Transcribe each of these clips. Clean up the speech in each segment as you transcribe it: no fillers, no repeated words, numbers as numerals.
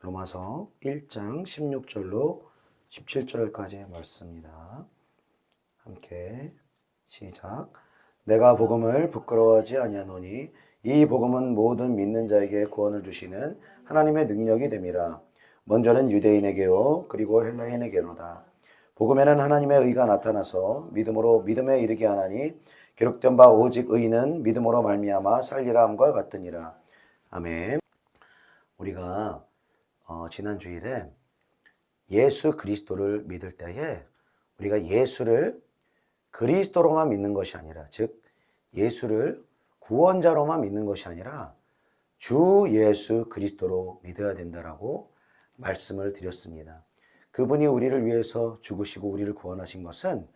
로마서 1장 16절로 17절까지의 말씀입니다. 함께 시작. 내가 복음을 부끄러워하지 아니하노니 이 복음은 모든 믿는 자에게 구원을 주시는 하나님의 능력이 됨이라. 먼저는 유대인에게요 그리고 헬라인에게로다. 복음에는 하나님의 의가 나타나서 믿음으로 믿음에 이르게 하나니 기록된 바 오직 의인은 믿음으로 말미암아 살리라 함과 같으니라. 아멘. 우리가 지난 주일에 예수 그리스도를 믿을 때에 우리가 예수를 그리스도로만 믿는 것이 아니라, 즉 예수를 구원자로만 믿는 것이 아니라 주 예수 그리스도로 믿어야 된다라고 말씀을 드렸습니다. 그분이 우리를 위해서 죽으시고 우리를 구원하신 것은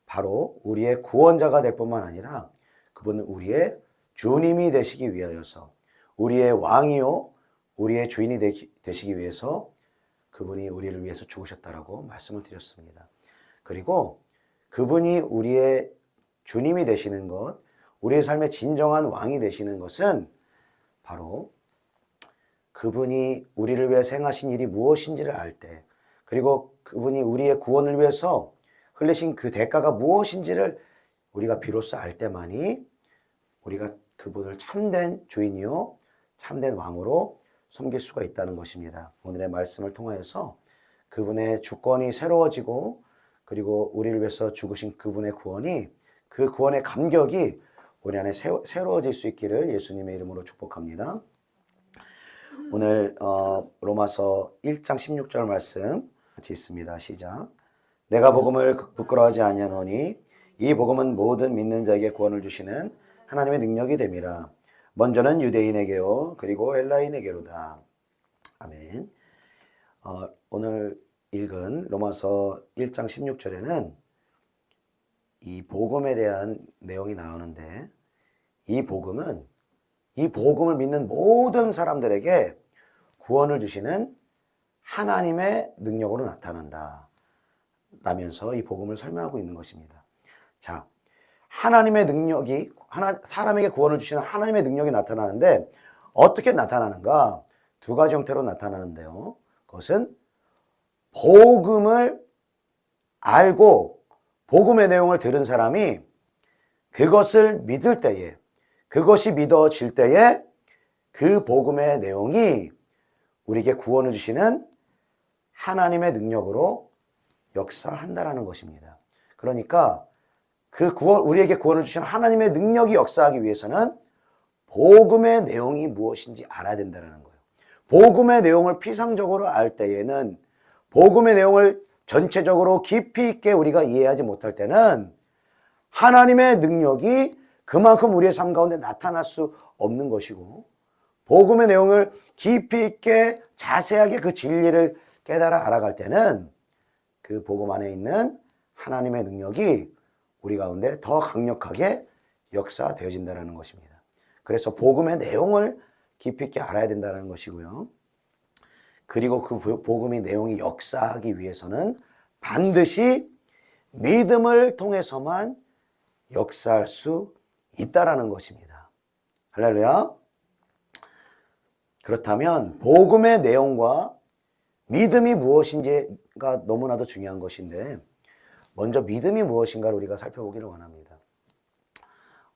바로 우리의 구원자가 될 뿐만 아니라 그분은 우리의 주님이 되시기 위하여서, 우리의 왕이요 우리의 주인이 되시기 위해서 그분이 우리를 위해서 죽으셨다라고 말씀을 드렸습니다. 그리고 그분이 우리의 주님이 되시는 것, 우리의 삶의 진정한 왕이 되시는 것은 바로 그분이 우리를 위해서 행하신 일이 무엇인지를 알 때, 그리고 그분이 우리의 구원을 위해서 흘리신 그 대가가 무엇인지를 우리가 비로소 알 때만이 우리가 그분을 참된 주인이요 참된 왕으로 섬길 수가 있다는 것입니다. 오늘의 말씀을 통하여서 그분의 주권이 새로워지고, 그리고 우리를 위해서 죽으신 그분의 구원이, 그 구원의 감격이 우리 안에 새로워질 수 있기를 예수님의 이름으로 축복합니다. 오늘 로마서 1장 16절 말씀 같이 있습니다. 시작. 내가 복음을 부끄러워하지 아니하노니 이 복음은 모든 믿는 자에게 구원을 주시는 하나님의 능력이 됨이라. 먼저는 유대인에게요 그리고 헬라인에게로다. 아멘. 오늘 읽은 로마서 1장 16절에는 이 복음에 대한 내용이 나오는데, 이 복음은 이 복음을 믿는 모든 사람들에게 구원을 주시는 하나님의 능력으로 나타난다 라면서 이 복음을 설명하고 있는 것입니다. 자, 하나님의 능력이, 사람에게 구원을 주시는 하나님의 능력이 나타나는데 어떻게 나타나는가? 두 가지 형태로 나타나는데요. 그것은 복음을 알고 복음의 내용을 들은 사람이 그것을 믿을 때에, 그것이 믿어질 때에 그 복음의 내용이 우리에게 구원을 주시는 하나님의 능력으로 역사한다라는 것입니다. 그러니까 우리에게 구원을 주시는 하나님의 능력이 역사하기 위해서는 복음의 내용이 무엇인지 알아야 된다는 거예요. 복음의 내용을 피상적으로 알 때에는, 복음의 내용을 전체적으로 깊이 있게 우리가 이해하지 못할 때는 하나님의 능력이 그만큼 우리의 삶 가운데 나타날 수 없는 것이고, 복음의 내용을 깊이 있게 자세하게 그 진리를 깨달아 알아갈 때는 그 복음 안에 있는 하나님의 능력이 우리 가운데 더 강력하게 역사되어진다는 것입니다. 그래서 복음의 내용을 깊이 있게 알아야 된다는 것이고요. 그리고 그 복음의 내용이 역사하기 위해서는 반드시 믿음을 통해서만 역사할 수 있다는 것입니다. 할렐루야. 그렇다면 복음의 내용과 믿음이 무엇인지가 너무나도 중요한 것인데, 먼저 믿음이 무엇인가를 우리가 살펴보기를 원합니다.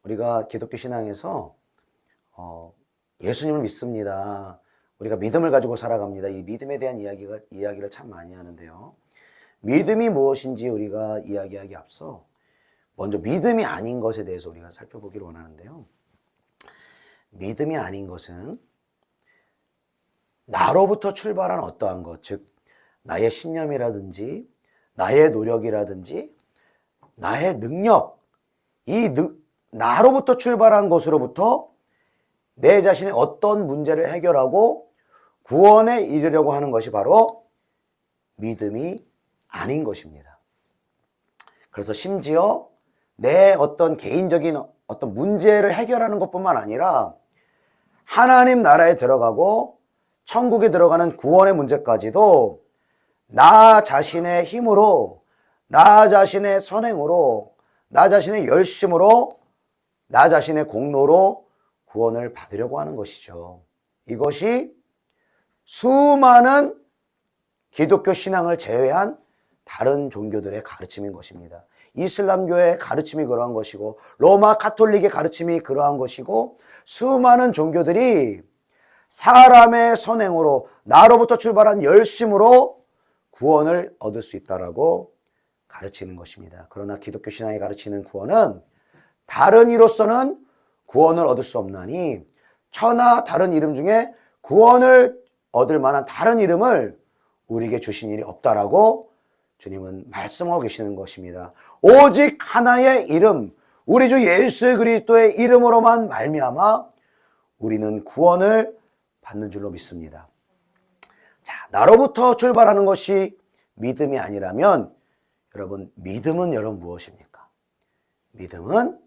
우리가 기독교 신앙에서 예수님을 믿습니다. 우리가 믿음을 가지고 살아갑니다. 이 믿음에 대한 이야기를 참 많이 하는데요. 믿음이 무엇인지 우리가 이야기하기 앞서 먼저 믿음이 아닌 것에 대해서 우리가 살펴보기를 원하는데요. 믿음이 아닌 것은 나로부터 출발한 어떠한 것, 즉 나의 신념이라든지 나의 노력이라든지 나의 능력, 나로부터 출발한 것으로부터 내 자신의 어떤 문제를 해결하고 구원에 이르려고 하는 것이 바로 믿음이 아닌 것입니다. 그래서 심지어 내 어떤 개인적인 어떤 문제를 해결하는 것뿐만 아니라 하나님 나라에 들어가고 천국에 들어가는 구원의 문제까지도 나 자신의 힘으로, 나 자신의 선행으로, 나 자신의 열심으로, 나 자신의 공로로 구원을 받으려고 하는 것이죠. 이것이 수많은 기독교 신앙을 제외한 다른 종교들의 가르침인 것입니다. 이슬람교의 가르침이 그러한 것이고 로마 가톨릭의 가르침이 그러한 것이고 수많은 종교들이 사람의 선행으로 나로부터 출발한 열심으로 구원을 얻을 수 있다라고 가르치는 것입니다. 그러나 기독교 신앙이 가르치는 구원은 다른 이로서는 구원을 얻을 수 없나니 천하 다른 이름 중에 구원을 얻을 만한 다른 이름을 우리에게 주신 일이 없다라고 주님은 말씀하고 계시는 것입니다. 오직 하나의 이름, 우리 주 예수 그리스도의 이름으로만 말미암아 우리는 구원을 받는 줄로 믿습니다. 자, 나로부터 출발하는 것이 믿음이 아니라면 여러분, 믿음은 무엇입니까? 믿음은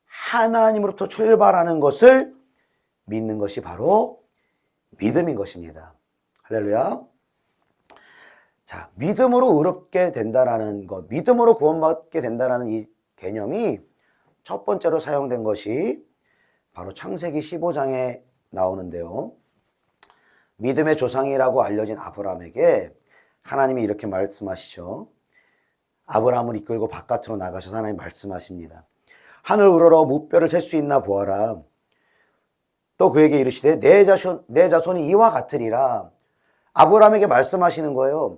하나님으로부터 출발하는 것을 믿는 것이 바로 믿음인 것입니다. 할렐루야. 자, 믿음으로 의롭게 된다라는 것, 믿음으로 구원받게 된다라는 이 개념이 첫 번째로 사용된 것이 바로 창세기 15장에 나오는데요. 믿음의 조상이라고 알려진 아브라함에게 하나님이 이렇게 말씀하시죠. 아브라함을 이끌고 바깥으로 나가셔서 하나님 말씀하십니다. 하늘 우러러 무뼈를 셀 수 있나 보아라. 또 그에게 이르시되 내 자손이 이와 같으리라. 아브라함에게 말씀하시는 거예요.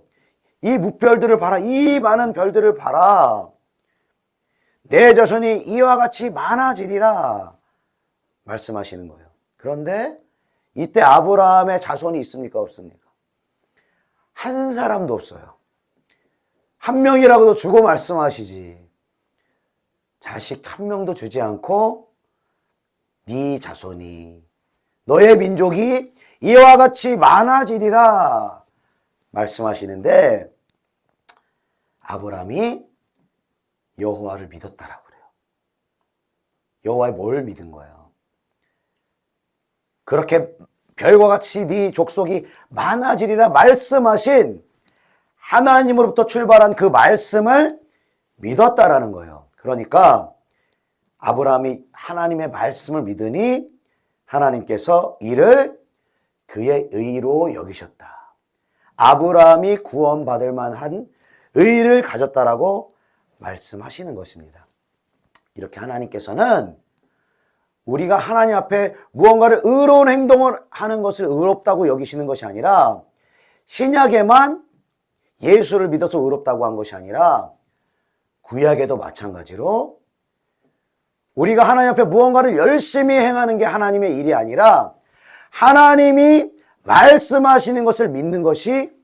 이 무별들을 봐라. 이 많은 별들을 봐라. 내 자손이 이와 같이 많아지리라. 말씀하시는 거예요. 그런데 이때 아브라함의 자손이 있습니까? 없습니까? 한 사람도 없어요. 한 명이라고도 주고 말씀하시지. 자식 한 명도 주지 않고 네 자손이 너의 민족이 이와 같이 많아지리라 말씀하시는데 아브라함이 여호와를 믿었다라고 그래요. 여호와의 뭘 믿은 거예요? 그렇게 별과 같이 네 족속이 많아지리라 말씀하신 하나님으로부터 출발한 그 말씀을 믿었다라는 거예요. 그러니까 아브라함이 하나님의 말씀을 믿으니 하나님께서 이를 그의 의로 여기셨다. 아브라함이 구원받을 만한 의를 가졌다라고 말씀하시는 것입니다. 이렇게 하나님께서는 우리가 하나님 앞에 무언가를 의로운 행동을 하는 것을 의롭다고 여기시는 것이 아니라 신약에만 예수를 믿어서 의롭다고 한 것이 아니라 구약에도 마찬가지로 우리가 하나님 앞에 무언가를 열심히 행하는 게 하나님의 일이 아니라 하나님이 말씀하시는 것을 믿는 것이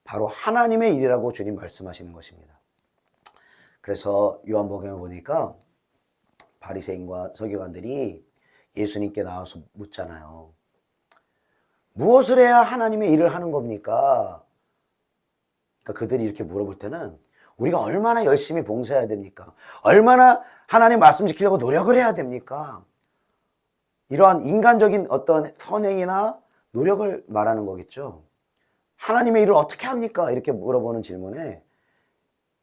바로 하나님의 일이라고 주님 말씀하시는 것입니다. 그래서 요한복음에 보니까 바리새인과 서기관들이 예수님께 나와서 묻잖아요. 무엇을 해야 하나님의 일을 하는 겁니까? 그러니까 그들이 이렇게 물어볼 때는 우리가 얼마나 열심히 봉사해야 됩니까? 얼마나 하나님 말씀 지키려고 노력을 해야 됩니까? 이러한 인간적인 어떤 선행이나 노력을 말하는 거겠죠. 하나님의 일을 어떻게 합니까? 이렇게 물어보는 질문에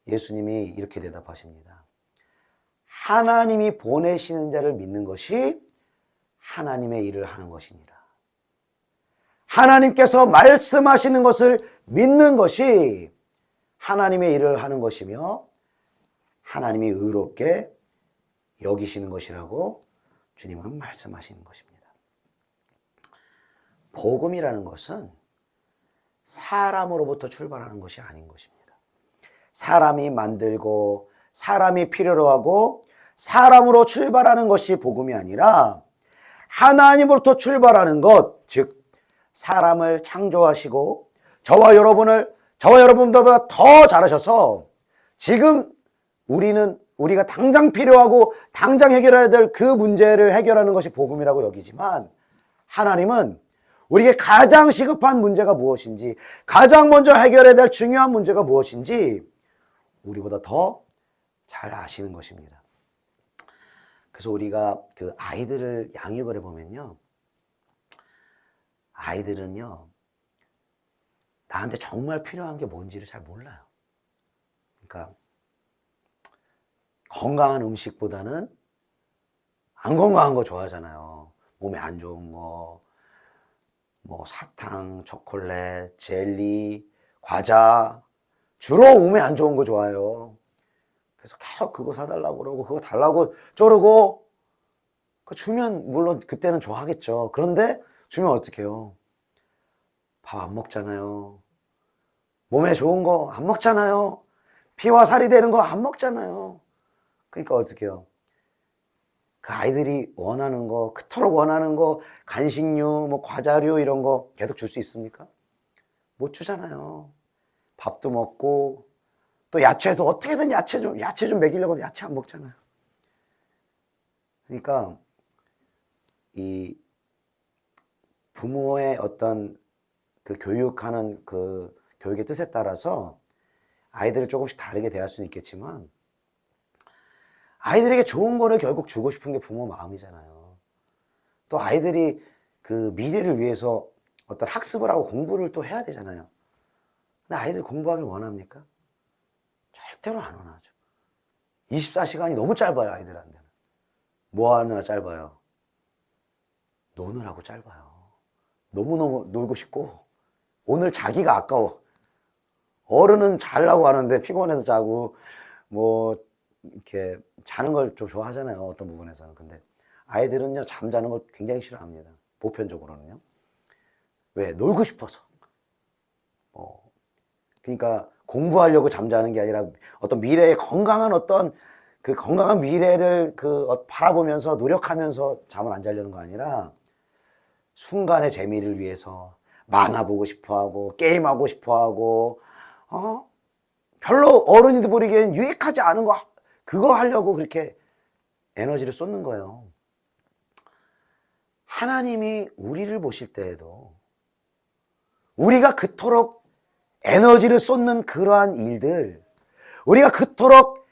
예수님이 이렇게 대답하십니다. 하나님이 보내시는 자를 믿는 것이 하나님의 일을 하는 것이니라. 하나님께서 말씀하시는 것을 믿는 것이 하나님의 일을 하는 것이며 하나님이 의롭게 여기시는 것이라고 주님은 말씀하시는 것입니다. 복음이라는 것은 사람으로부터 출발하는 것이 아닌 것입니다. 사람이 만들고 사람이 필요로 하고 사람으로 출발하는 것이 복음이 아니라 하나님으로부터 출발하는 것, 즉 사람을 창조하시고 저와 여러분보다 더 잘하셔서 지금 우리가 당장 필요하고 당장 해결해야 될 그 문제를 해결하는 것이 복음이라고 여기지만 하나님은 우리에게 가장 시급한 문제가 무엇인지, 가장 먼저 해결해야 될 중요한 문제가 무엇인지 우리보다 더 잘 아시는 것입니다. 그래서 우리가 그 아이들을 양육을 해보면요, 아이들은요 나한테 정말 필요한 게 뭔지를 잘 몰라요. 그러니까 건강한 음식보다는 안 건강한 거 좋아하잖아요. 몸에 안 좋은 거, 뭐 사탕, 초콜릿, 젤리, 과자, 주로 몸에 안 좋은 거 좋아해요. 그래서 계속 그거 사달라고 그러고 그거 달라고 쪼르고, 그 주면 물론 그때는 좋아하겠죠. 그런데 주면 어떡해요? 밥 안 먹잖아요. 몸에 좋은 거 안 먹잖아요. 피와 살이 되는 거 안 먹잖아요. 그러니까 어떡해요? 그 아이들이 원하는 거, 그토록 원하는 거, 간식류, 뭐 과자류 이런 거 계속 줄 수 있습니까? 못 주잖아요. 밥도 먹고, 또 야채도 어떻게든 야채 좀 먹이려고 야채 안 먹잖아요. 그러니까 이 부모의 어떤 그 교육하는 그 교육의 뜻에 따라서 아이들을 조금씩 다르게 대할 수는 있겠지만, 아이들에게 좋은 거를 결국 주고 싶은 게 부모 마음이잖아요. 또 아이들이 그 미래를 위해서 어떤 학습을 하고 공부를 또 해야 되잖아요. 근데 아이들 공부하길 원합니까? 절대로 안 원하죠. 24시간이 너무 짧아요, 아이들한테는. 뭐 하느라 짧아요? 노느라고 짧아요. 너무너무 놀고 싶고, 오늘 자기가 아까워. 어른은 자려고 하는데 피곤해서 자고, 뭐, 이렇게 자는 걸 좀 좋아하잖아요, 어떤 부분에서는. 근데 아이들은요, 잠자는 걸 굉장히 싫어합니다. 보편적으로는요. 왜? 놀고 싶어서. 그러니까 공부하려고 잠자는 게 아니라 어떤 미래의 건강한 어떤 그 건강한 미래를 바라보면서 노력하면서 잠을 안 자려는 거 아니라 순간의 재미를 위해서 만화 보고 싶어 하고, 게임하고 싶어 하고, 별로 어른이들 보기엔 유익하지 않은 거, 그거 하려고 그렇게 에너지를 쏟는 거예요. 하나님이 우리를 보실 때에도 우리가 그토록 에너지를 쏟는 그러한 일들, 우리가 그토록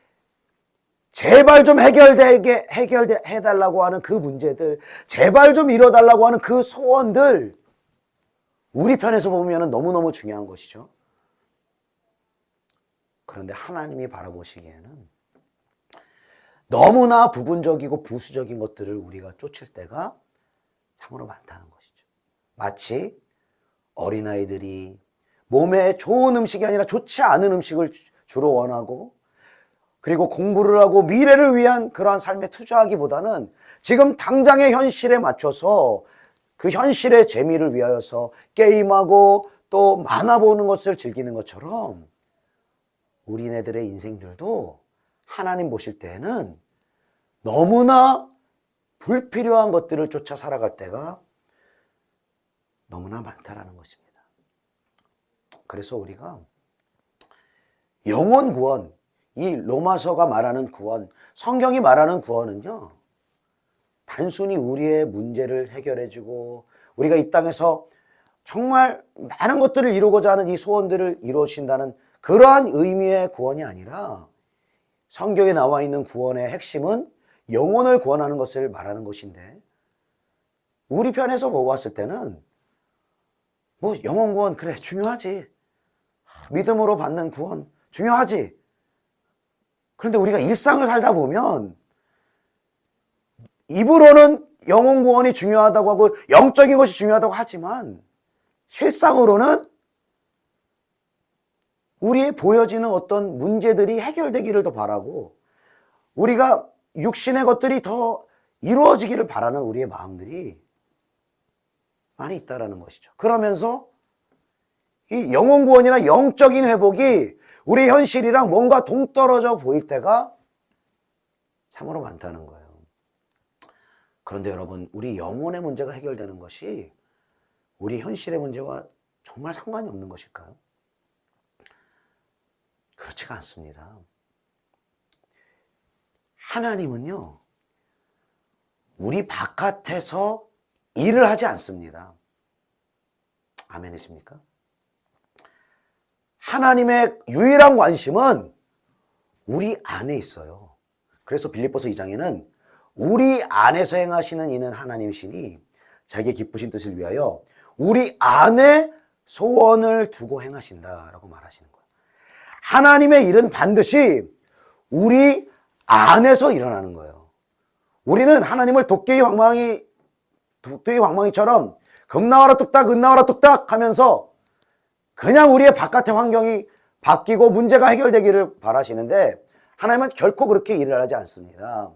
제발 좀 해결해달라고 하는 그 문제들, 제발 좀 이뤄달라고 하는 그 소원들, 우리 편에서 보면 너무너무 중요한 것이죠. 그런데 하나님이 바라보시기에는 너무나 부분적이고 부수적인 것들을 우리가 쫓을 때가 참으로 많다는 것이죠. 마치 어린아이들이 몸에 좋은 음식이 아니라 좋지 않은 음식을 주로 원하고, 그리고 공부를 하고 미래를 위한 그러한 삶에 투자하기보다는 지금 당장의 현실에 맞춰서 그 현실의 재미를 위하여서 게임하고 또 만화 보는 것을 즐기는 것처럼, 우리네들의 인생들도 하나님 보실 때에는 너무나 불필요한 것들을 쫓아 살아갈 때가 너무나 많다라는 것입니다. 그래서 우리가 영혼 구원, 이 로마서가 말하는 구원, 성경이 말하는 구원은요, 단순히 우리의 문제를 해결해주고 우리가 이 땅에서 정말 많은 것들을 이루고자 하는 이 소원들을 이루신다는 그러한 의미의 구원이 아니라, 성경에 나와 있는 구원의 핵심은 영혼을 구원하는 것을 말하는 것인데, 우리 편에서 보았을 때는 뭐 영혼 구원 그래 중요하지, 믿음으로 받는 구원 중요하지. 그런데 우리가 일상을 살다 보면 입으로는 영혼 구원이 중요하다고 하고 영적인 것이 중요하다고 하지만, 실상으로는 우리의 보여지는 어떤 문제들이 해결되기를 더 바라고, 우리가 육신의 것들이 더 이루어지기를 바라는 우리의 마음들이 많이 있다라는 것이죠. 그러면서 이 영혼 구원이나 영적인 회복이 우리 현실이랑 뭔가 동떨어져 보일 때가 참으로 많다는 거예요. 그런데 여러분, 우리 영혼의 문제가 해결되는 것이 우리 현실의 문제와 정말 상관이 없는 것일까요? 그렇지가 않습니다. 하나님은요, 우리 바깥에서 일을 하지 않습니다. 아멘이십니까? 하나님의 유일한 관심은 우리 안에 있어요. 그래서 빌립보서 2장에는 우리 안에서 행하시는 이는 하나님이시니 자기의 기쁘신 뜻을 위하여 우리 안에 소원을 두고 행하신다라고 말하시는 거예요. 하나님의 일은 반드시 우리 안에서 일어나는 거예요. 우리는 하나님을 도깨비 방망이처럼 금 나와라 뚝딱, 은 나와라 뚝딱 하면서 그냥 우리의 바깥의 환경이 바뀌고 문제가 해결되기를 바라시는데 하나님은 결코 그렇게 일을 하지 않습니다.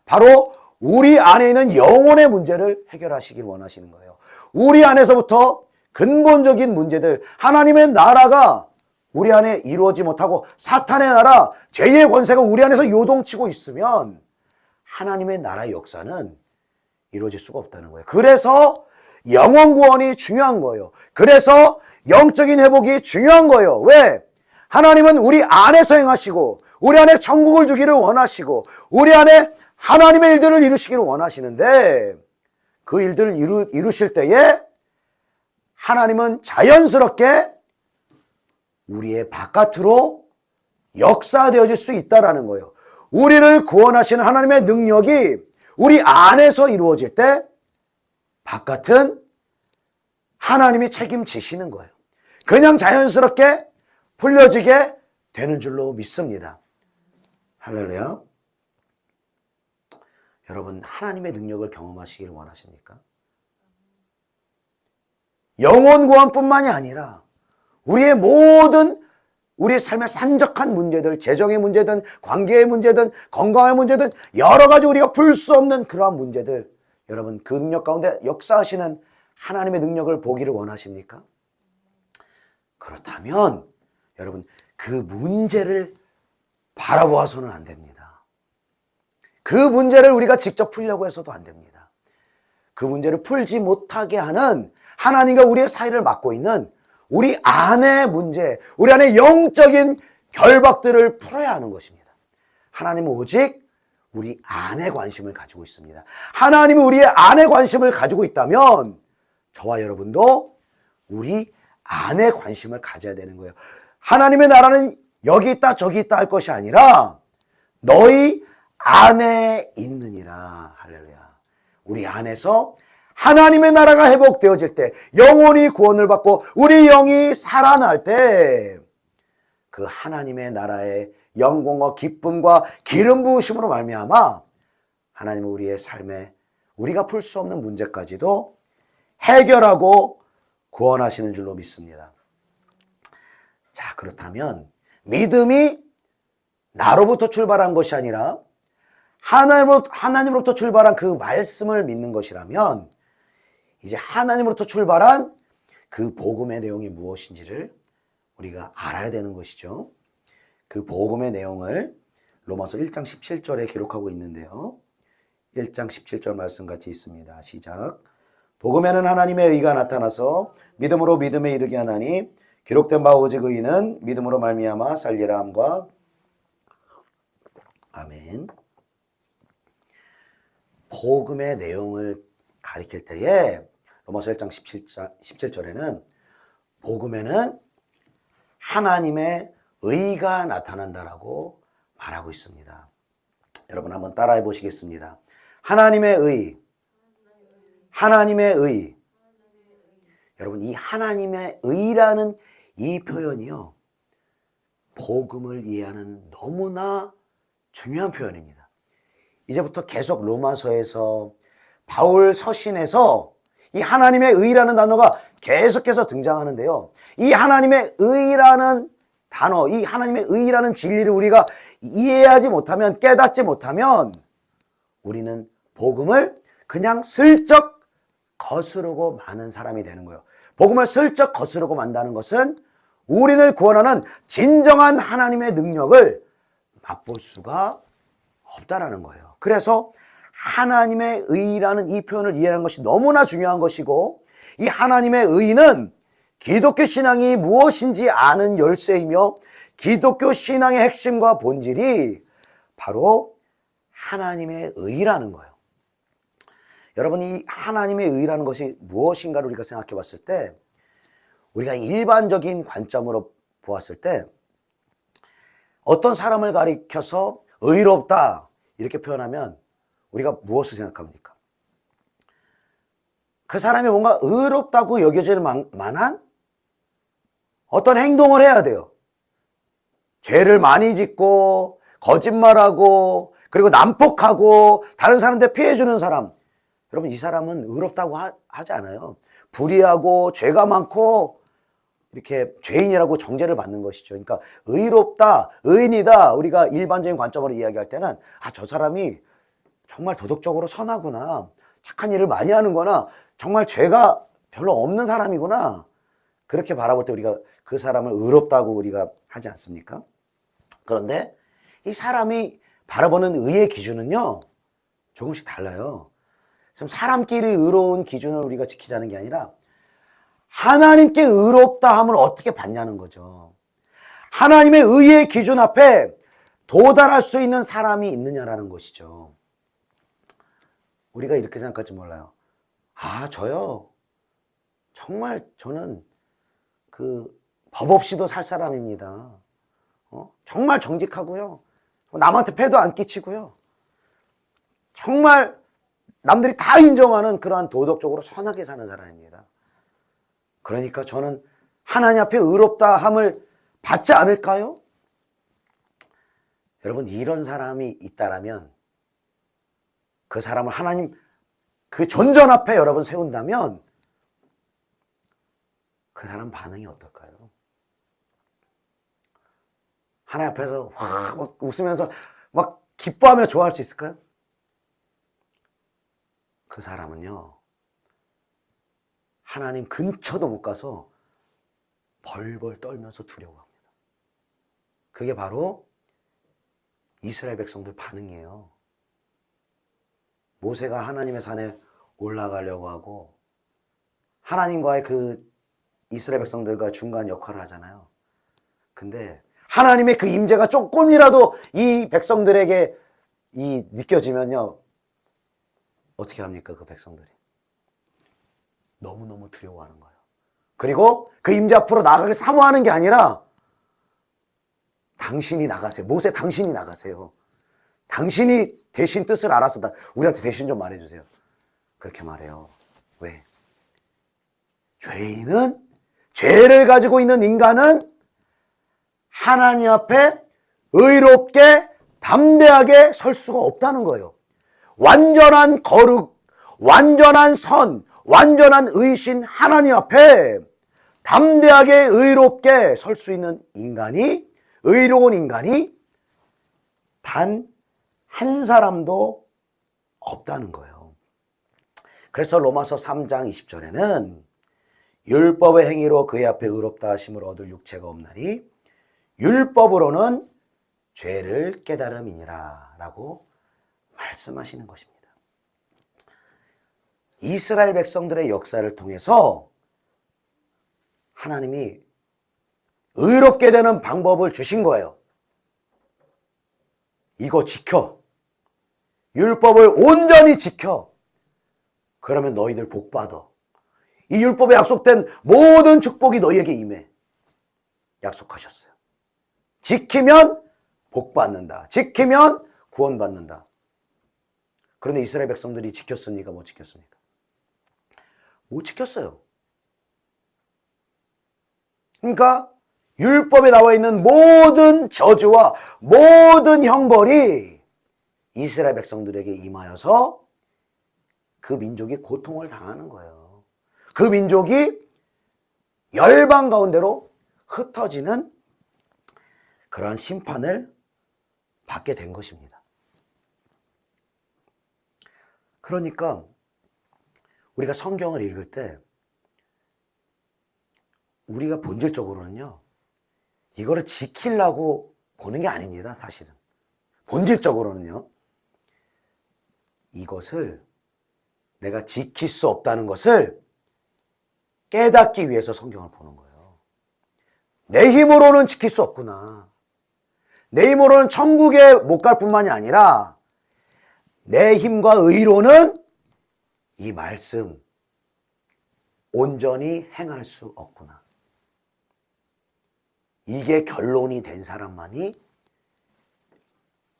바로 우리 안에 있는 영혼의 문제를 해결하시길 원하시는 거예요. 우리 안에서부터 근본적인 문제들, 하나님의 나라가 우리 안에 이루어지지 못하고 사탄의 나라, 죄의 권세가 우리 안에서 요동치고 있으면 하나님의 나라의 역사는 이루어질 수가 없다는 거예요. 그래서 영혼 구원이 중요한 거예요. 그래서 영적인 회복이 중요한 거예요. 왜? 하나님은 우리 안에서 행하시고 우리 안에 천국을 주기를 원하시고 우리 안에 하나님의 일들을 이루시기를 원하시는데 그 일들을 이루실 때에 하나님은 자연스럽게 우리의 바깥으로 역사되어질 수 있다는 거예요. 우리를 구원하시는 하나님의 능력이 우리 안에서 이루어질 때 바깥은 하나님이 책임지시는 거예요. 그냥 자연스럽게 풀려지게 되는 줄로 믿습니다. 할렐루야. 여러분, 하나님의 능력을 경험하시길 원하십니까? 영혼 구원뿐만이 아니라 우리의 모든 우리의 삶의 산적한 문제들, 재정의 문제든 관계의 문제든 건강의 문제든 여러 가지 우리가 풀 수 없는 그러한 문제들, 여러분 그 능력 가운데 역사하시는 하나님의 능력을 보기를 원하십니까? 그렇다면 여러분 그 문제를 바라보아서는 안 됩니다. 그 문제를 우리가 직접 풀려고 해서도 안 됩니다. 그 문제를 풀지 못하게 하는 하나님과 우리의 사이를 막고 있는 우리 안의 문제, 우리 안의 영적인 결박들을 풀어야 하는 것입니다. 하나님은 오직 우리 안에 관심을 가지고 있습니다. 하나님은 우리의 안에 관심을 가지고 있다면 저와 여러분도 우리 안에 관심을 가져야 되는 거예요. 하나님의 나라는 여기 있다 저기 있다 할 것이 아니라 너희 안에 있느니라. 할렐루야. 우리 안에서 하나님의 나라가 회복되어질 때, 영혼이 구원을 받고 우리 영이 살아날 때 그 하나님의 나라의 영광과 기쁨과 기름 부으심으로 말미암아 하나님은 우리의 삶에 우리가 풀 수 없는 문제까지도 해결하고 구원하시는 줄로 믿습니다. 자, 그렇다면 믿음이 나로부터 출발한 것이 아니라 하나님으로부터 출발한 그 말씀을 믿는 것이라면 이제 하나님으로부터 출발한 그 복음의 내용이 무엇인지를 우리가 알아야 되는 것이죠. 그 복음의 내용을 로마서 1장 17절에 기록하고 있는데요. 1장 17절 말씀 같이 있습니다. 시작. 복음에는 하나님의 의가 나타나서 믿음으로 믿음에 이르게 하나니 기록된 바 오직 의인은 믿음으로 말미암아 살리라 함과 아멘. 복음의 내용을 가리킬 때에 로마서 1장 17절에는 복음에는 하나님의 의가 나타난다라고 말하고 있습니다. 여러분 한번 따라해 보시겠습니다. 하나님의 의. 하나님의 의. 여러분 이 하나님의 의라는 이 표현이요. 복음을 이해하는 너무나 중요한 표현입니다. 이제부터 계속 로마서에서 바울 서신에서 이 하나님의 의라는 단어가 계속해서 등장하는데요. 이 하나님의 의라는 단어, 이 하나님의 의라는 진리를 우리가 이해하지 못하면, 깨닫지 못하면 우리는 복음을 그냥 슬쩍 거스르고 마는 사람이 되는 거예요. 복음을 슬쩍 거스르고 만다는 것은 우리를 구원하는 진정한 하나님의 능력을 맛볼 수가 없다라는 거예요. 그래서 하나님의 의라는 이 표현을 이해하는 것이 너무나 중요한 것이고, 이 하나님의 의는 기독교 신앙이 무엇인지 아는 열쇠이며 기독교 신앙의 핵심과 본질이 바로 하나님의 의라는 거예요. 여러분 이 하나님의 의라는 것이 무엇인가를 우리가 생각해 봤을 때, 우리가 일반적인 관점으로 보았을 때 어떤 사람을 가리켜서 의롭다 이렇게 표현하면 우리가 무엇을 생각합니까? 그 사람이 뭔가 의롭다고 여겨질 만한 어떤 행동을 해야 돼요. 죄를 많이 짓고 거짓말하고 그리고 난폭하고 다른 사람한테 피해주는 사람, 여러분 이 사람은 의롭다고 하지 않아요. 불의하고 죄가 많고 이렇게 죄인이라고 정죄를 받는 것이죠. 그러니까 의롭다, 의인이다, 우리가 일반적인 관점으로 이야기할 때는 저 사람이 정말 도덕적으로 선하구나, 착한 일을 많이 하는구나, 정말 죄가 별로 없는 사람이구나, 그렇게 바라볼 때 우리가 그 사람을 의롭다고 우리가 하지 않습니까? 그런데 이 사람이 바라보는 의의 기준은요, 조금씩 달라요. 지금 사람끼리 의로운 기준을 우리가 지키자는 게 아니라 하나님께 의롭다함을 어떻게 받냐는 거죠. 하나님의 의의 기준 앞에 도달할 수 있는 사람이 있느냐라는 것이죠. 우리가 이렇게 생각할지 몰라요. 저요, 정말 저는 법 없이도 살 사람입니다. 정말 정직하고요, 남한테 패도 안 끼치고요, 정말 남들이 다 인정하는 그러한 도덕적으로 선하게 사는 사람입니다. 그러니까 저는 하나님 앞에 의롭다함을 받지 않을까요? 여러분, 이런 사람이 있다라면, 그 사람을 하나님 그 존전 앞에 여러분 세운다면 그 사람 반응이 어떨까요? 하나님 앞에서 막 웃으면서 막 기뻐하며 좋아할 수 있을까요? 그 사람은요, 하나님 근처도 못 가서 벌벌 떨면서 두려워합니다. 그게 바로 이스라엘 백성들 반응이에요. 모세가 하나님의 산에 올라가려고 하고 하나님과의 그 이스라엘 백성들과 중간 역할을 하잖아요. 근데 하나님의 그 임재가 조금이라도 이 백성들에게 느껴지면요, 어떻게 합니까? 그 백성들이 너무너무 두려워하는 거예요. 그리고 그 임재 앞으로 나가길 사모하는 게 아니라, 당신이 나가세요. 모세, 당신이 나가세요. 당신이 대신 뜻을 알아서 우리한테 대신 좀 말해주세요. 그렇게 말해요. 왜? 죄를 가지고 있는 인간은 하나님 앞에 의롭게 담대하게 설 수가 없다는 거예요. 완전한 거룩, 완전한 선, 완전한 의신 하나님 앞에 담대하게 의롭게 설 수 있는 인간이, 의로운 인간이 단 한 사람도 없다는 거예요. 그래서 로마서 3장 20절에는 율법의 행위로 그의 앞에 의롭다 하심을 얻을 육체가 없나니 율법으로는 죄를 깨달음이니라 라고 말씀하시는 것입니다. 이스라엘 백성들의 역사를 통해서 하나님이 의롭게 되는 방법을 주신 거예요. 이거 지켜. 율법을 온전히 지켜. 그러면 너희들 복 받아. 이 율법에 약속된 모든 축복이 너희에게 임해. 약속하셨어요. 지키면 복 받는다. 지키면 구원 받는다. 그런데 이스라엘 백성들이 지켰습니까? 못 지켰습니까? 못 지켰어요. 그러니까 율법에 나와 있는 모든 저주와 모든 형벌이 이스라엘 백성들에게 임하여서 그 민족이 고통을 당하는 거예요. 그 민족이 열방 가운데로 흩어지는 그러한 심판을 받게 된 것입니다. 그러니까 우리가 성경을 읽을 때 우리가 본질적으로는요, 이거를 지키려고 보는 게 아닙니다. 사실은 본질적으로는요, 이것을 내가 지킬 수 없다는 것을 깨닫기 위해서 성경을 보는 거예요. 내 힘으로는 지킬 수 없구나. 내 힘으로는 천국에 못 갈 뿐만이 아니라 내 힘과 의로는 이 말씀 온전히 행할 수 없구나. 이게 결론이 된 사람만이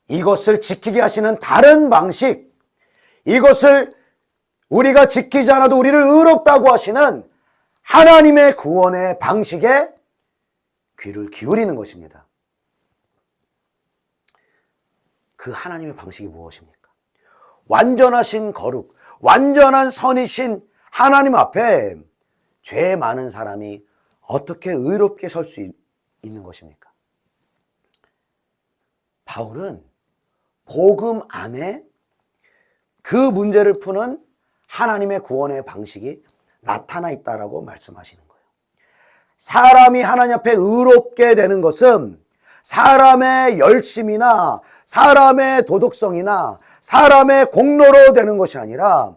이것을 지키게 하시는 다른 방식, 이것을 우리가 지키지 않아도 우리를 의롭다고 하시는 하나님의 구원의 방식에 귀를 기울이는 것입니다. 그 하나님의 방식이 무엇입니까? 완전하신 거룩, 완전한 선이신 하나님 앞에 죄 많은 사람이 어떻게 의롭게 설 수 있는 것입니까? 바울은 복음 안에 그 문제를 푸는 하나님의 구원의 방식이 나타나 있다라고 말씀하시는 거예요. 사람이 하나님 앞에 의롭게 되는 것은 사람의 열심이나 사람의 도덕성이나 사람의 공로로 되는 것이 아니라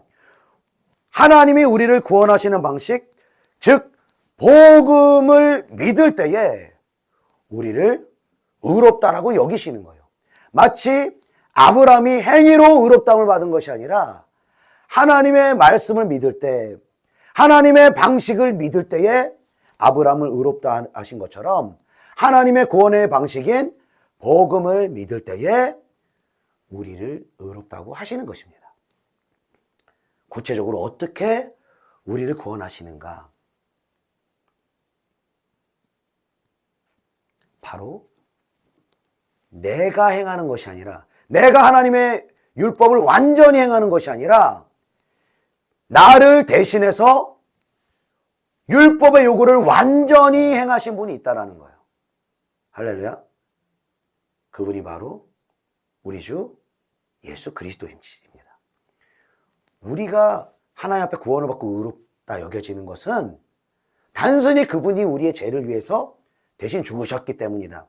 하나님이 우리를 구원하시는 방식, 즉 복음을 믿을 때에 우리를 의롭다라고 여기시는 거예요. 마치 아브라함이 행위로 의롭다함을 받은 것이 아니라 하나님의 말씀을 믿을 때, 하나님의 방식을 믿을 때에 아브라함을 의롭다 하신 것처럼 하나님의 구원의 방식인 복음을 믿을 때에 우리를 의롭다고 하시는 것입니다. 구체적으로 어떻게 우리를 구원하시는가? 바로 내가 행하는 것이 아니라, 내가 하나님의 율법을 완전히 행하는 것이 아니라 나를 대신해서 율법의 요구를 완전히 행하신 분이 있다라는 거예요. 할렐루야. 그분이 바로 우리 주 예수 그리스도입니다. 우리가 하나님 앞에 구원을 받고 의롭다 여겨지는 것은 단순히 그분이 우리의 죄를 위해서 대신 죽으셨기 때문이다.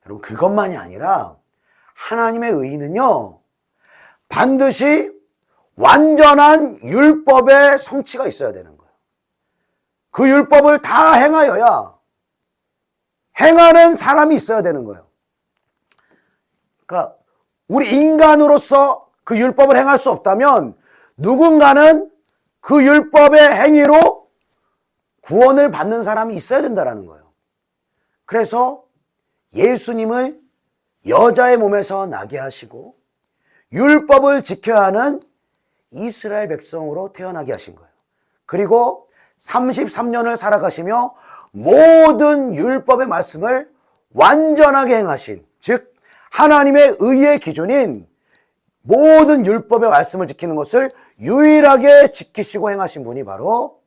여러분, 그것만이 아니라 하나님의 의는요, 반드시 완전한 율법의 성취가 있어야 되는 거예요. 그 율법을 다 행하여야 행하는 사람이 있어야 되는 거예요. 그러니까 우리 인간으로서 그 율법을 행할 수 없다면 누군가는 그 율법의 행위로 구원을 받는 사람이 있어야 된다는 거예요. 그래서 예수님을 여자의 몸에서 나게 하시고 율법을 지켜야 하는 이스라엘 백성으로 태어나게 하신 거예요. 그리고 33년을 살아가시며 모든 율법의 말씀을 완전하게 행하신, 즉 하나님의 의의 기준인 모든 율법의 말씀을 지키는 것을 유일하게 지키시고 행하신 분이 바로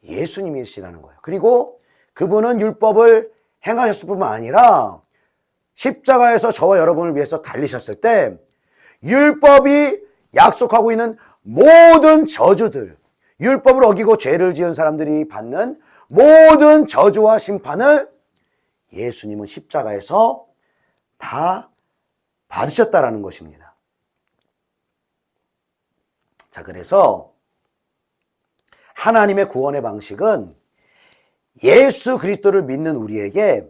예수님이시라는 거예요. 그리고 그분은 율법을 행하셨을 뿐만 아니라 십자가에서 저와 여러분을 위해서 달리셨을 때 율법이 약속하고 있는 모든 저주들, 율법을 어기고 죄를 지은 사람들이 받는 모든 저주와 심판을 예수님은 십자가에서 다 받으셨다라는 것입니다. 자, 그래서 하나님의 구원의 방식은 예수 그리스도를 믿는 우리에게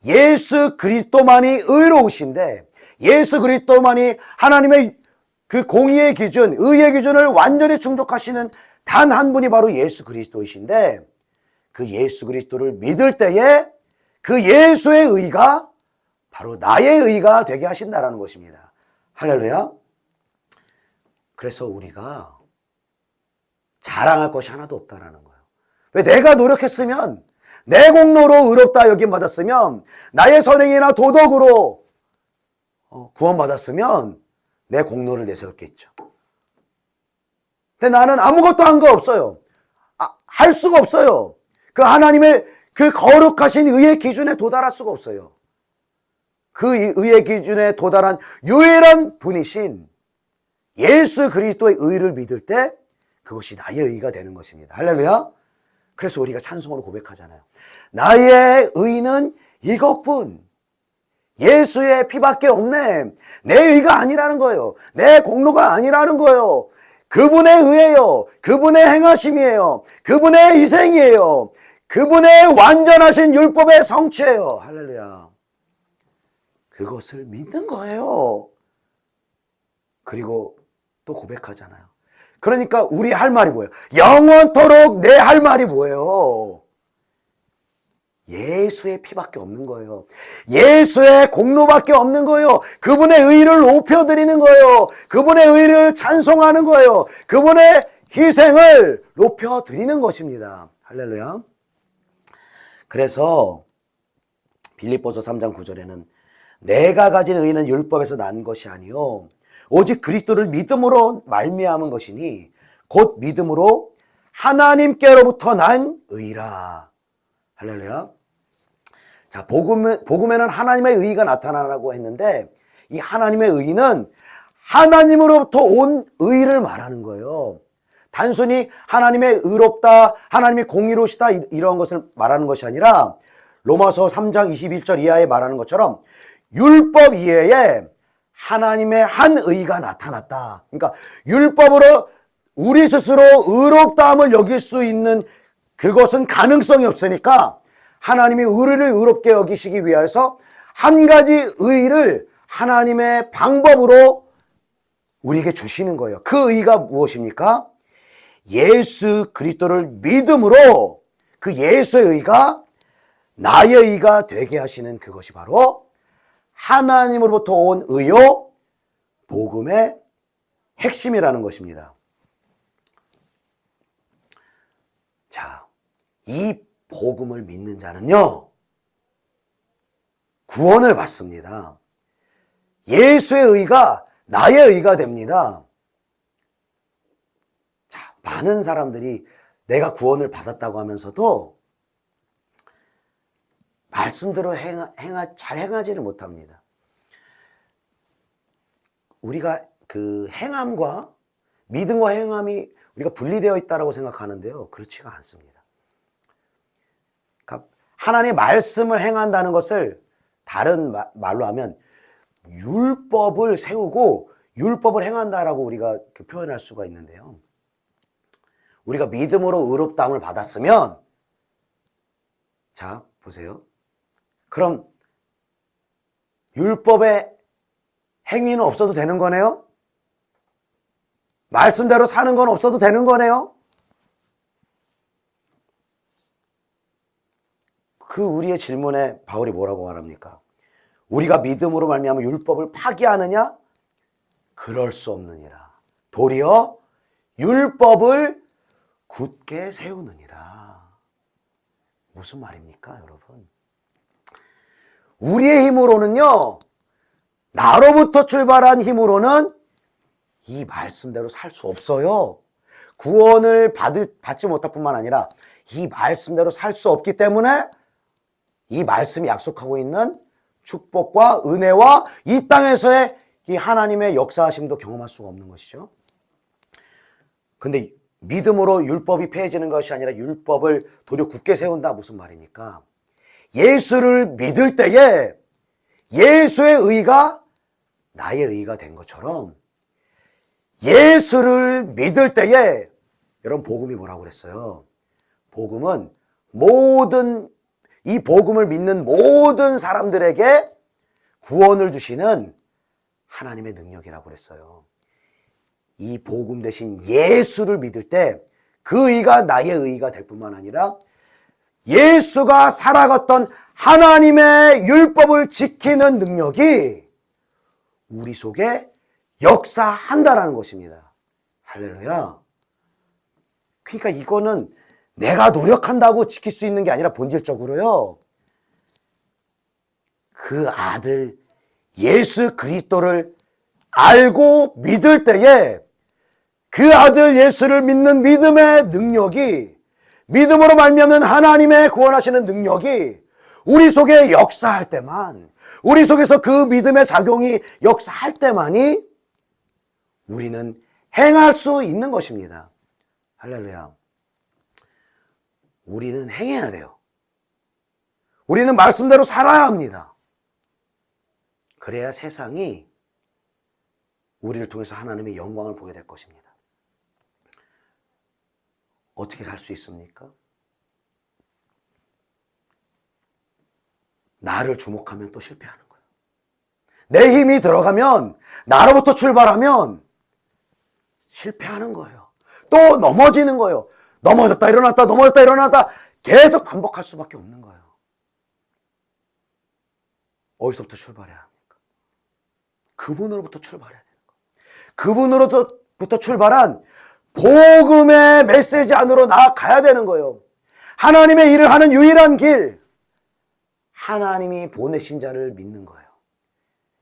예수 그리스도만이 의로우신데, 예수 그리스도만이 하나님의 그 공의의 기준, 의의 기준을 완전히 충족하시는 단 한 분이 바로 예수 그리스도이신데, 그 예수 그리스도를 믿을 때에 그 예수의 의가 바로 나의 의가 되게 하신다라는 것입니다. 할렐루야. 그래서 우리가 자랑할 것이 하나도 없다라는 거예요. 왜? 내가 노력했으면, 내 공로로 의롭다 여김 받았으면, 나의 선행이나 도덕으로 구원받았으면 내 공로를 내세웠겠죠. 근데 나는 아무것도 한 거 없어요. 할 수가 없어요. 그 하나님의 그 거룩하신 의의 기준에 도달할 수가 없어요. 그 의의 기준에 도달한 유일한 분이신 예수 그리스도의 의를 믿을 때 그것이 나의 의가 되는 것입니다. 할렐루야. 그래서 우리가 찬송으로 고백하잖아요. 나의 의는 이것뿐, 예수의 피밖에 없네. 내 의가 아니라는 거예요. 내 공로가 아니라는 거예요. 그분의 의예요. 그분의 행하심이에요. 그분의 희생이에요. 그분의 완전하신 율법의 성취예요. 할렐루야. 그것을 믿는 거예요. 그리고 또 고백하잖아요. 그러니까 우리 할 말이 뭐예요? 영원토록 내 할 말이 뭐예요? 예수의 피밖에 없는 거예요. 예수의 공로밖에 없는 거예요. 그분의 의를 높여드리는 거예요. 그분의 의를 찬송하는 거예요. 그분의 희생을 높여드리는 것입니다. 할렐루야. 그래서 빌립보서 3장 9절에는 내가 가진 의는 율법에서 난 것이 아니요 오직 그리스도를 믿음으로 말미암은 것이니 곧 믿음으로 하나님께로부터 난 의라. 할렐루야. 자, 복음에는 하나님의 의가 나타나라고 했는데 이 하나님의 의는 하나님으로부터 온 의를 말하는 거예요. 단순히 하나님의 의롭다, 하나님의 공의로우시다 이런 것을 말하는 것이 아니라 로마서 3장 21절 이하에 말하는 것처럼 율법 이외에 하나님의 한 의가 나타났다. 그러니까 율법으로 우리 스스로 의롭다함을 여길 수 있는 그것은 가능성이 없으니까 하나님이 우리를 의롭게 여기시기 위해서 한 가지 의를 하나님의 방법으로 우리에게 주시는 거예요. 그 의가 무엇입니까? 예수 그리스도를 믿음으로 그 예수의 의가 나의 의가 되게 하시는 그것이 바로 하나님으로부터 온 의요 복음의 핵심이라는 것입니다. 자, 이 복음을 믿는 자는요 구원을 받습니다. 예수의 의가 나의 의가 됩니다. 자, 많은 사람들이 내가 구원을 받았다고 하면서도 말씀대로 잘 행하지를 못합니다. 우리가 그 행함과 믿음과 행함이 우리가 분리되어 있다고 생각하는데요. 그렇지가 않습니다. 그러니까 하나님의 말씀을 행한다는 것을 다른 말로 하면 율법을 세우고 율법을 행한다라고 우리가 표현할 수가 있는데요. 우리가 믿음으로 의롭다함을 받았으면 자, 보세요. 그럼 율법의 행위는 없어도 되는 거네요? 말씀대로 사는 건 없어도 되는 거네요? 그 우리의 질문에 바울이 뭐라고 말합니까? 우리가 믿음으로 말미암아 율법을 파기하느냐? 그럴 수 없느니라. 도리어 율법을 굳게 세우느니라. 무슨 말입니까, 여러분? 우리의 힘으로는요, 나로부터 출발한 힘으로는 이 말씀대로 살 수 없어요. 구원을 받지 못할 뿐만 아니라 이 말씀대로 살 수 없기 때문에 이 말씀이 약속하고 있는 축복과 은혜와 이 땅에서의 이 하나님의 역사하심도 경험할 수가 없는 것이죠. 근데 믿음으로 율법이 폐해지는 것이 아니라 율법을 도리어 굳게 세운다 무슨 말입니까? 예수를 믿을 때에 예수의 의가 나의 의가 된 것처럼 예수를 믿을 때에 여러분 복음이 뭐라고 그랬어요? 복음은 이 복음을 믿는 모든 사람들에게 구원을 주시는 하나님의 능력이라고 그랬어요. 이 복음 대신 예수를 믿을 때 그 의가 나의 의가 될 뿐만 아니라 예수가 살아갔던 하나님의 율법을 지키는 능력이 우리 속에 역사한다라는 것입니다. 할렐루야. 그러니까 이거는 내가 노력한다고 지킬 수 있는 게 아니라 본질적으로요. 그 아들 예수 그리스도를 알고 믿을 때에 그 아들 예수를 믿는 믿음의 능력이 믿음으로 말미암는 하나님의 구원하시는 능력이 우리 속에 역사할 때만 우리 속에서 그 믿음의 작용이 역사할 때만이 우리는 행할 수 있는 것입니다. 할렐루야. 우리는 행해야 돼요. 우리는 말씀대로 살아야 합니다. 그래야 세상이 우리를 통해서 하나님의 영광을 보게 될 것입니다. 어떻게 살 수 있습니까? 나를 주목하면 또 실패하는 거예요. 내 힘이 들어가면 나로부터 출발하면 실패하는 거예요. 또 넘어지는 거예요. 넘어졌다 일어났다 넘어졌다 일어났다 계속 반복할 수밖에 없는 거예요. 어디서부터 출발해야 합니까? 그분으로부터 출발해야 되는 거예요. 그분으로부터 출발한 복음의 메시지 안으로 나아가야 되는 거예요. 하나님의 일을 하는 유일한 길, 하나님이 보내신 자를 믿는 거예요.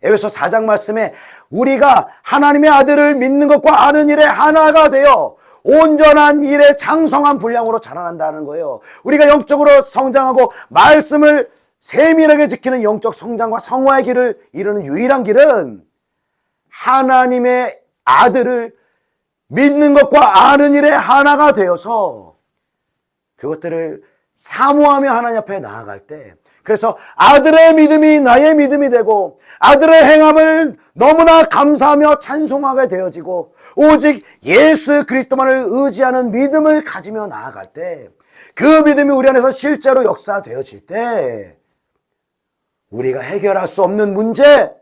에베소 4장 말씀에 우리가 하나님의 아들을 믿는 것과 아는 일에 하나가 되어 온전한 일에 장성한 분량으로 자라난다는 거예요. 우리가 영적으로 성장하고 말씀을 세밀하게 지키는 영적 성장과 성화의 길을 이루는 유일한 길은 하나님의 아들을 믿는 것과 아는 일에 하나가 되어서 그것들을 사모하며 하나님 앞에 나아갈 때, 그래서 아들의 믿음이 나의 믿음이 되고 아들의 행함을 너무나 감사하며 찬송하게 되어지고 오직 예수 그리스도만을 의지하는 믿음을 가지며 나아갈 때, 그 믿음이 우리 안에서 실제로 역사되어질 때 우리가 해결할 수 없는 문제,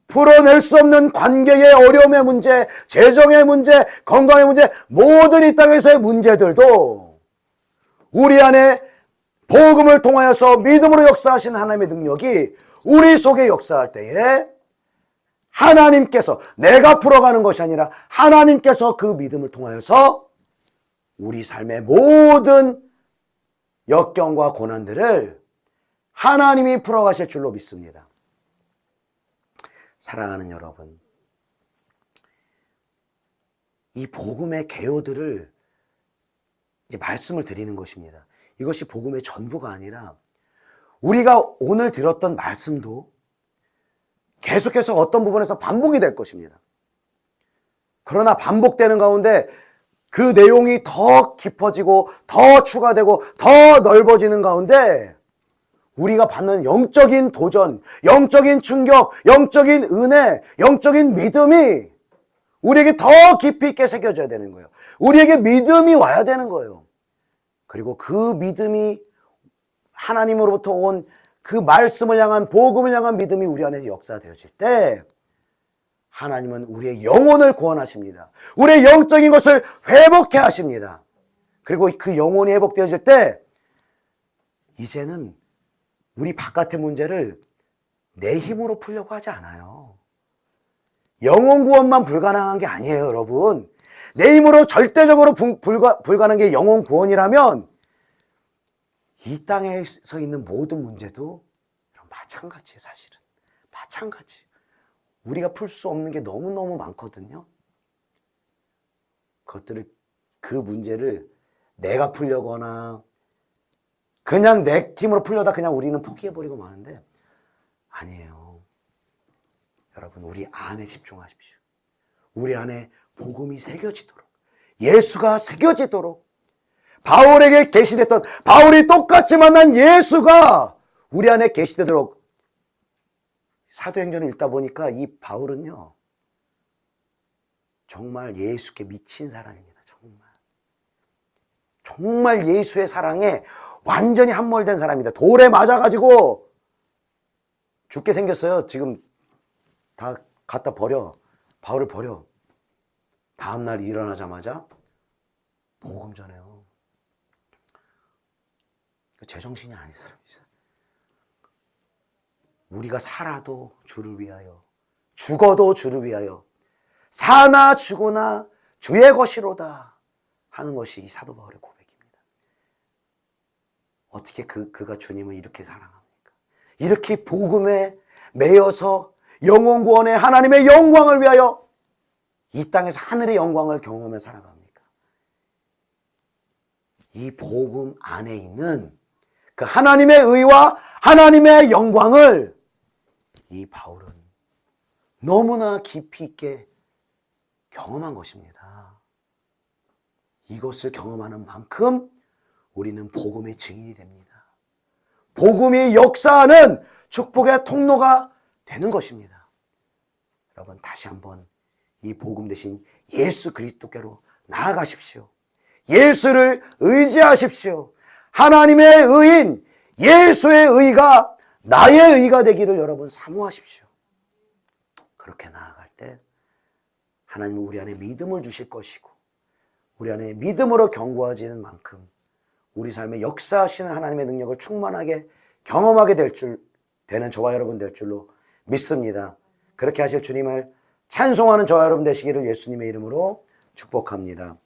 풀어낼 수 없는 관계의 어려움의 문제, 재정의 문제, 건강의 문제, 모든 이 땅에서의 문제들도 우리 안에 복음을 통하여서 믿음으로 역사하신 하나님의 능력이 우리 속에 역사할 때에 하나님께서, 내가 풀어가는 것이 아니라 하나님께서 그 믿음을 통하여서 우리 삶의 모든 역경과 고난들을 하나님이 풀어가실 줄로 믿습니다. 사랑하는 여러분, 이 복음의 개요들을 이제 말씀을 드리는 것입니다. 이것이 복음의 전부가 아니라 우리가 오늘 들었던 말씀도 계속해서 어떤 부분에서 반복이 될 것입니다. 그러나 반복되는 가운데 그 내용이 더 깊어지고 더 추가되고 더 넓어지는 가운데 우리가 받는 영적인 도전, 영적인 충격, 영적인 은혜, 영적인 믿음이 우리에게 더 깊이 있게 새겨져야 되는 거예요. 우리에게 믿음이 와야 되는 거예요. 그리고 그 믿음이 하나님으로부터 온 그 말씀을 향한, 복음을 향한 믿음이 우리 안에 역사되어질 때 하나님은 우리의 영혼을 구원하십니다. 우리의 영적인 것을 회복해 하십니다. 그리고 그 영혼이 회복되어질 때 이제는 우리 바깥의 문제를 내 힘으로 풀려고 하지 않아요. 영혼 구원만 불가능한 게 아니에요, 여러분. 내 힘으로 절대적으로 불가능한 게 영혼 구원이라면 이 땅에서 있는 모든 문제도 마찬가지예요, 사실은. 마찬가지. 우리가 풀 수 없는 게 너무너무 많거든요. 그 문제를 내가 풀려거나 그냥 내 힘으로 풀려다 그냥 우리는 포기해버리고 마는데 아니에요. 여러분, 우리 안에 집중하십시오. 우리 안에 복음이 새겨지도록, 예수가 새겨지도록, 바울에게 계시됐던, 바울이 똑같이 만난 예수가 우리 안에 계시되도록. 사도행전을 읽다 보니까 이 바울은요, 정말 예수께 미친 사람입니다. 정말 예수의 사랑에 완전히 함몰된 사람입니다. 돌에 맞아가지고 죽게 생겼어요. 지금 다 갖다 버려. 바울을 버려. 다음날 일어나자마자 복음 전해요. 제정신이 아닌 사람이죠. 우리가 살아도 주를 위하여, 죽어도 주를 위하여, 사나 죽으나 주의 것이로다 하는 것이 사도 바울의 고백입니다. 어떻게 그가 주님을 이렇게 사랑합니까? 이렇게 복음에 매여서 영혼 구원의 하나님의 영광을 위하여 이 땅에서 하늘의 영광을 경험하며 살아갑니까? 이 복음 안에 있는 그 하나님의 의와 하나님의 영광을 이 바울은 너무나 깊이 있게 경험한 것입니다. 이것을 경험하는 만큼 우리는 복음의 증인이 됩니다. 복음이 역사하는 축복의 통로가 되는 것입니다. 여러분, 다시 한번 이 복음 대신 예수 그리스도께로 나아가십시오. 예수를 의지하십시오. 하나님의 의인 예수의 의가 나의 의가 되기를 여러분 사모하십시오. 그렇게 나아갈 때 하나님은 우리 안에 믿음을 주실 것이고 우리 안에 믿음으로 견고해지는 만큼 우리 삶에 역사하시는 하나님의 능력을 충만하게 경험하게 되는 저와 여러분 될 줄로 믿습니다. 그렇게 하실 주님을 찬송하는 저와 여러분 되시기를 예수님의 이름으로 축복합니다.